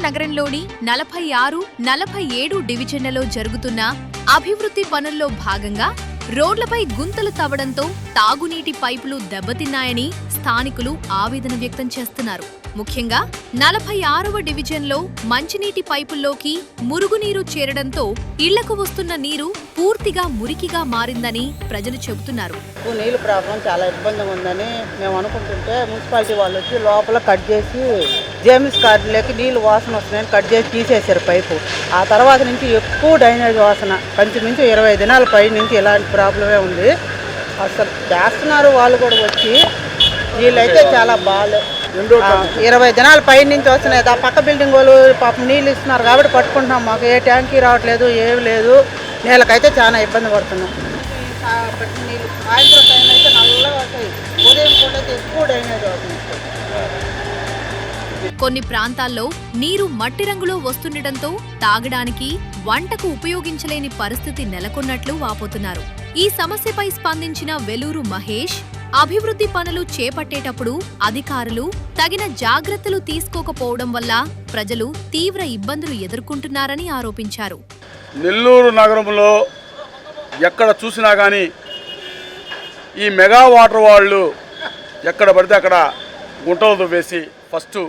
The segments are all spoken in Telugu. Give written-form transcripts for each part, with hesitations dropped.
నగరంలోని 46, 47 డివిజన్లలో జరుగుతున్న అభివృద్ధి పనుల్లో భాగంగా రోడ్లపై గుంతలు తవ్వడంతో తాగునీటి పైపులు దెబ్బతిన్నాయని స్థానికులు ఆవేదన వ్యక్తం చేస్తున్నారు. ముఖ్యంగా 46వ డివిజన్లో మంచినీటి పైపుల్లోకి మురుగునీరు చేరడంతో ఇళ్లకు వస్తున్న నీరు పూర్తిగా మురికిగా మారిందని ప్రజలు చెబుతున్నారు. నీళ్ళు ప్రాబ్లం చాలా ఇబ్బందిగా ఉందని మేము అనుకుంటుంటే మున్సిపాలిటీ వాళ్ళు వచ్చి లోపల కట్ చేసి జేమ్స్ గార్డెన్లోకి నీళ్ళు వాసన వస్తున్నాయని కట్ చేసి తీసేశారు పైపు. ఆ తర్వాత నుంచి ఎక్కువ డ్రైనేజ్ వాసన కంచుమించు 20 దినాల పై నుంచి ఇలాంటి ప్రాబ్లమే ఉంది. అసలు చేస్తున్నారు వాళ్ళు కూడా వచ్చి, నీళ్ళైతే చాలా బాగాలేదు. 20 దినాల పై నుంచి వస్తున్నాయి. ఆ పక్క బిల్డింగ్ వాళ్ళు పాపం నీళ్ళు ఇస్తున్నారు కాబట్టి పట్టుకుంటున్నాం. మాకు ఏ ట్యాంకీ రావట్లేదు, ఏమి లేదు. నీళ్ళకైతే చాలా ఇబ్బంది పడుతున్నాం. నీళ్ళు సాయంత్రం టైం అయితే నల్లగా వస్తాయి, ఉదయం పూట అయితే ఎక్కువ డ్రైనేజ్ అవుతుంది. కొన్ని ప్రాంతాల్లో నీరు మట్టి రంగులో వస్తుండటంతో తాగడానికి, వంటకు ఉపయోగించలేని పరిస్థితి నెలకొన్నట్లు వాపోతున్నారు. ఈ సమస్యపై స్పందించిన వెలూరు మహేష్, అభివృద్ధి పనులు చేపట్టేటప్పుడు అధికారులు తగిన జాగ్రత్తలు తీసుకోకపోవడం వల్ల ప్రజలు తీవ్ర ఇబ్బందులు ఎదుర్కొంటున్నారని ఆరోపించారు. నెల్లూరు నగరంలో ఎక్కడ చూసినా కానీ ఈ మెగా వాటర్ వాళ్ళు ఎక్కడ పడితే అక్కడ గుంటలు తవ్వేసి ఫస్ట్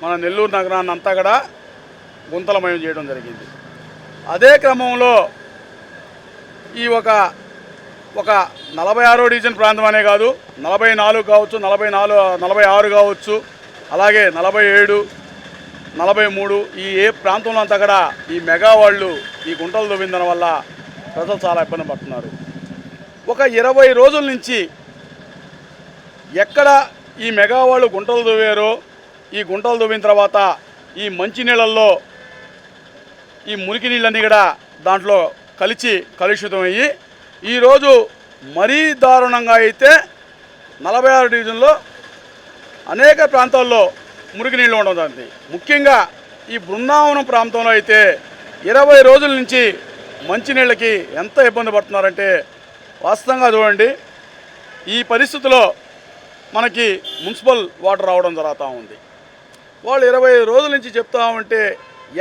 మన నెల్లూరు నగరాన్ని అంతా కూడా గుంతలమయం చేయడం జరిగింది. అదే క్రమంలో ఈ ఒక 46వ డివిజన్ ప్రాంతం అనే కాదు, 44 కావచ్చు, 46 కావచ్చు, అలాగే 47, 43 ఈ ఏ ప్రాంతంలో అంతా కూడా ఈ మెగా వాళ్ళు ఈ గుంటలు తవ్విందన వల్ల ప్రజలు చాలా ఇబ్బంది పడుతున్నారు. ఒక 20 రోజుల నుంచి ఎక్కడ ఈ మెగా వాళ్ళు గుంటలు తవ్వారో, ఈ గుంటలు తవ్విన తర్వాత ఈ మంచినీళ్ళల్లో ఈ మురికి నీళ్ళన్నీ కూడా దాంట్లో కలుషితమయ్యి ఈరోజు మరీ దారుణంగా అయితే 46 డివిజన్లో అనేక ప్రాంతాల్లో మురికి నీళ్ళు ఉండడం జరిగింది. ముఖ్యంగా ఈ బృందావనం ప్రాంతంలో అయితే 20 రోజుల నుంచి మంచినీళ్ళకి ఎంత ఇబ్బంది పడుతున్నారంటే వాస్తవంగా చూడండి. ఈ పరిస్థితిలో మనకి మున్సిపల్ వాటర్ రావడం జరుగుతూ ఉంది. వాళ్ళు 20 రోజుల నుంచి చెప్తా ఉంటే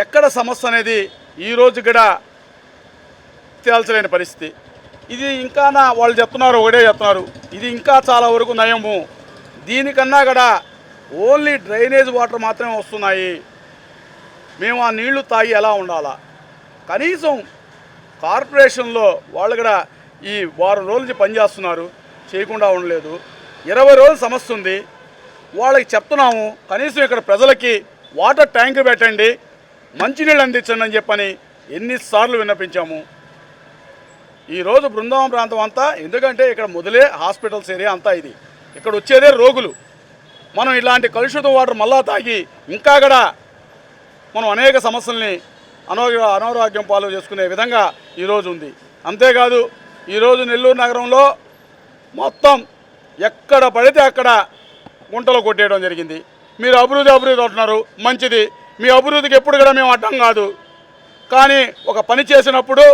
ఎక్కడ సమస్య అనేది ఈరోజు కూడా తేల్చలేని పరిస్థితి. ఇది ఇంకా వాళ్ళు చెప్తున్నారు, ఒకటే చెప్తున్నారు, ఇది ఇంకా చాలా వరకు నయము. దీనికన్నా కూడా ఓన్లీ డ్రైనేజ్ వాటర్ మాత్రమే వస్తున్నాయి. మేము ఆ నీళ్లు తాగి ఎలా ఉండాలా? కనీసం కార్పొరేషన్లో వాళ్ళు కూడా ఈ వారం రోజుల నుంచి పనిచేస్తున్నారు, చేయకుండా ఉండలేదు. 20 రోజుల సమస్య ఉంది, వాళ్ళకి చెప్తున్నాము కనీసం ఇక్కడ ప్రజలకి వాటర్ ట్యాంక్ పెట్టండి, మంచినీళ్ళు అందించండి అని చెప్పని ఎన్నిసార్లు విన్నపించాము. ఈరోజు బృందావనం ప్రాంతం అంతా, ఎందుకంటే ఇక్కడ మొదలే హాస్పిటల్స్ ఏరియా అంతా, ఇది ఇక్కడ వచ్చేదే రోగులు. మనం ఇలాంటి కలుషిత వాటర్ మళ్ళా తాగి ఇంకా కూడా మనం అనేక సమస్యల్ని అనారోగ్యం పాలు చేసుకునే విధంగా ఈరోజు ఉంది. అంతేకాదు ఈరోజు నెల్లూరు నగరంలో మొత్తం ఎక్కడ పడితే అక్కడ గుంటలు కొట్టేయడం జరిగింది. మీరు అభివృద్ధి అంటున్నారు, మంచిది. మీ అభివృద్ధికి ఎప్పుడు కూడా మేము అడ్డం కాదు, కానీ ఒక పని చేసినప్పుడు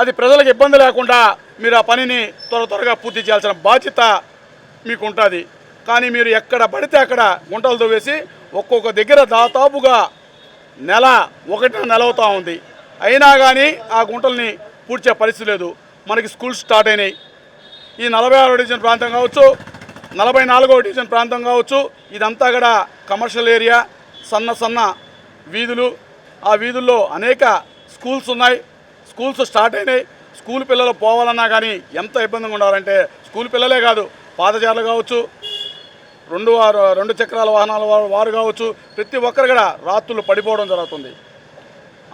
అది ప్రజలకు ఇబ్బంది లేకుండా మీరు ఆ పనిని త్వరగా పూర్తి చేయాల్సిన బాధ్యత మీకు ఉంటుంది. కానీ మీరు ఎక్కడ పడితే అక్కడ గుంటలు తవ్వేసి ఒక్కొక్క దగ్గర దాదాపుగా నెల అవుతూ ఉంది. అయినా కానీ ఆ గుంటల్ని పూడ్చే పరిస్థితి లేదు. మనకి స్కూల్స్ స్టార్ట్ అయినాయి. ఈ 46వ డివిజన్ ప్రాంతం కావచ్చు, 44వ డివిజన్ ప్రాంతం కావచ్చు, ఇదంతా కూడా కమర్షియల్ ఏరియా, సన్న వీధులు. ఆ వీధుల్లో అనేక స్కూల్స్ ఉన్నాయి. స్కూల్స్ స్టార్ట్ అయినాయి. స్కూల్ పిల్లలు పోవాలన్నా కానీ ఎంత ఇబ్బందిగా ఉండాలంటే, స్కూల్ పిల్లలే కాదు, పాదచారులు కావచ్చు, రెండు చక్రాల వాహనాల వారు కావచ్చు, ప్రతి ఒక్కరు కూడా రాత్రులు పడిపోవడం జరుగుతుంది.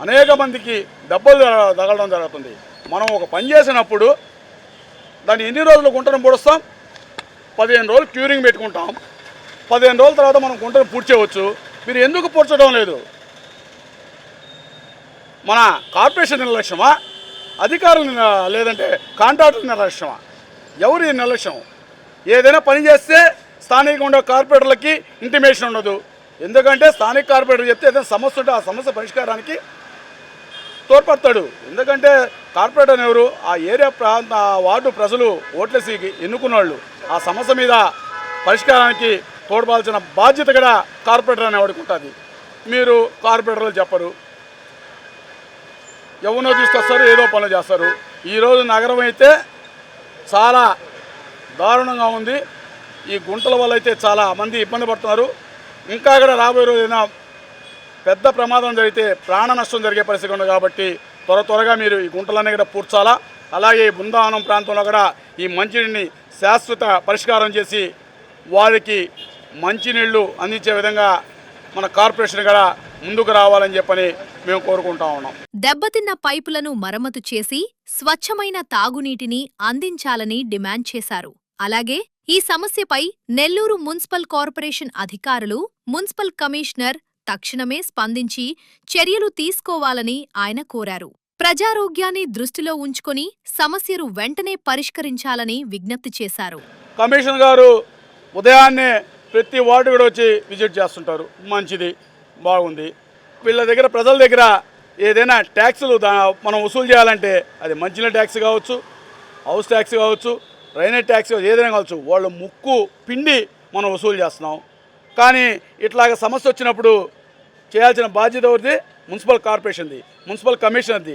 అనేక మందికి దెబ్బలు తగలడం జరుగుతుంది. మనం ఒక పని చేసినప్పుడు దాన్ని ఎన్ని రోజులు గుంటను పూడుస్తాం? 15 రోజులు క్యూరింగ్ పెట్టుకుంటాం. 15 రోజుల తర్వాత మనం గుంటను పూడ్చేయవచ్చు. మీరు ఎందుకు పూడ్చడం లేదు? మన కార్పొరేషన్ నిర్లక్ష్యమా, అధికారులు లేదంటే కాంట్రాక్టర్ నిర్లక్ష్యమా? ఎవరి నిర్లక్ష్యం? ఏదైనా పని చేస్తే స్థానికంగా ఉండే కార్పొరేటర్లకి ఇంటిమేషన్ ఉండదు. ఎందుకంటే స్థానిక కార్పొరేటర్ చెప్తే ఏదైనా సమస్య ఉంటే ఆ సమస్య పరిష్కారానికి తోడ్పడతాడు. ఎందుకంటే కార్పొరేటర్ ఎవరు? ఆ ఏరియా ప్రాంత వార్డు ప్రజలు ఓట్లేసి ఎన్నుకున్న వాళ్ళు. ఆ సమస్య మీద పరిష్కారానికి తోడ్పాల్సిన బాధ్యత కూడా కార్పొరేటర్ అనేవాడికి ఉంటుంది. మీరు కార్పొరేటర్లు చెప్పరు, ఎవరినో తీసుకొస్తారు, ఏదో పనులు చేస్తారు. ఈరోజు నగరం అయితే చాలా దారుణంగా ఉంది. ఈ గుంటల వల్ల అయితే చాలా మంది ఇబ్బంది పడుతున్నారు. ఇంకా కూడా రాబోయే రోజున పెద్ద ప్రమాదం జరిగితే ప్రాణ నష్టం జరిగే పరిస్థితి ఉంది. కాబట్టి త్వరగా మీరు ఈ గుంటలన్నీ కూడా పూడ్చాలా. అలాగే ఈ బృందావనం ప్రాంతంలో కూడా ఈ మంచినీటిని శాశ్వత పరిష్కారం చేసి వారికి మంచినీళ్లు అందించే విధంగా మన కార్పొరేషన్ కూడా ముందుకు రావాలని చెప్పని మేము కోరుకుంటా ఉన్నాం. దెబ్బతిన్న పైపులను మరమ్మతు చేసి స్వచ్ఛమైన తాగునీటిని అందించాలని డిమాండ్ చేశారు. అలాగే ఈ సమస్యపై నెల్లూరు మున్సిపల్ కార్పొరేషన్ అధికారులు, మున్సిపల్ కమిషనర్ తక్షణమే స్పందించి చర్యలు తీసుకోవాలని ఆయన కోరారు. ప్రజారోగ్యాన్ని దృష్టిలో ఉంచుకొని సమస్యను వెంటనే పరిష్కరించాలని విజ్ఞప్తి చేశారు. కమిషనర్ గారు ఉదయాన్నే ప్రతి వార్డు కూడా వచ్చి విజిట్ చేస్తుంటారు. మంచిది, బాగుంది. వీళ్ళ దగ్గర, ప్రజల దగ్గర ఏదైనా ట్యాక్సులు మనం వసూలు చేయాలంటే అది మంచినీళ్ళ ట్యాక్స్ కావచ్చు, హౌస్ ట్యాక్స్ కావచ్చు, డ్రైనేజ్ ట్యాక్స్ ఏదైనా కావచ్చు, వాళ్ళు ముక్కు పిండి మనం వసూలు చేస్తున్నాం. కానీ ఇట్లాగ సమస్య వచ్చినప్పుడు చేయాల్సిన బాధ్యత ఎవరిది? Municipal కార్పొరేషన్ది, municipal కమిషనర్ది.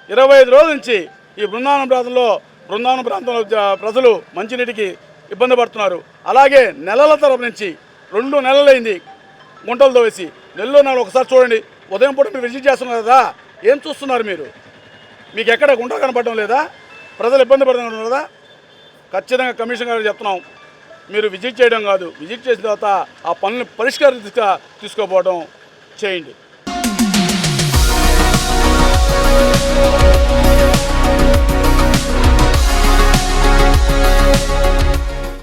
25 రోజుల నుంచి ఈ బృందావనం ప్రాంతంలో ప్రజలు మంచినీటికి ఇబ్బంది పడుతున్నారు. అలాగే నెలల తరపు నుంచి 2 నెలలైంది గుంటలతో వేసి. నెలలో ఒకసారి చూడండి, ఉదయం పూట మీరు విజిట్ చేస్తున్నారు కదా, ఏం చూస్తున్నారు మీరు? మీకు ఎక్కడ గుంట కనపడడం లేదా? ప్రజలు ఇబ్బంది పడుతున్నారు కదా? ఖచ్చితంగా కమిషన్ గారు చెప్తున్నాం, మీరు విజిట్ చేయడం కాదు, విజిట్ చేసిన తర్వాత ఆ పనులను పరిష్కారం తీసుకోపోవడం చేయండి.